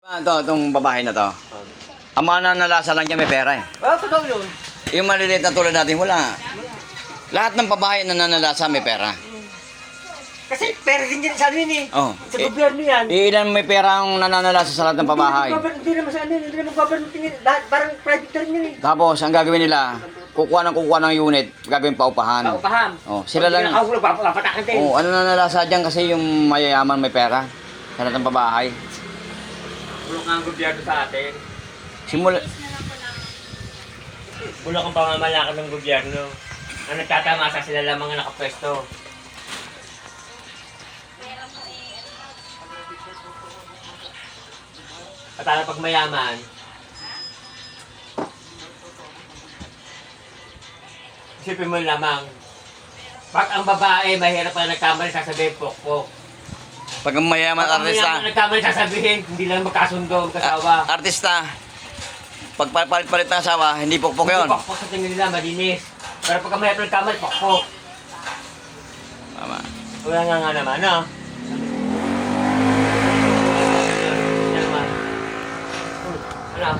Itong babae na to. Ang mga nanalasa lang niya may pera eh. Totoo yun. Yung maliliit na tulad natin, wala. Lahat ng babae na nanalasa may pera. Kasi pera din yan sa amin eh. Oh. Sa gobyerno yan. Ilan may pera ang nananalasa sa lahat ng pabahay. Hindi naman sa amin, hindi naman government tingin. Parang private rin yan eh. Tapos, ang gagawin nila, kukuha ng unit, gagawin paupahan. Paupahan. Oh, sila lang. Ako papatakan din. Oh, ano nanalasa dyan kasi yung mayayaman may pera sa lahat ng pabahay. Bulok nga ang gobyerno sa atin. Simula, Bulok ang pamamalakad ng gobyerno. Ang nagtatamasa sila lang mga nakapwesto. At pag mayaman, isipin mo lamang, pag ang babae mahirap pa nagkamali, sasabihin pokpok. pag ang mayaman Pag ang artista, mayaman nagkamali, sasabihin, hindi lang magkasundo, magkasawa. artista, pag palit ng asawa, hindi pokpok yun. Hindi pokpok sa tingin nila, malinis. Pero pag ang mahirap nagkamali, pokpok. Tama. Wala nga naman, no? Yan naman. Ano?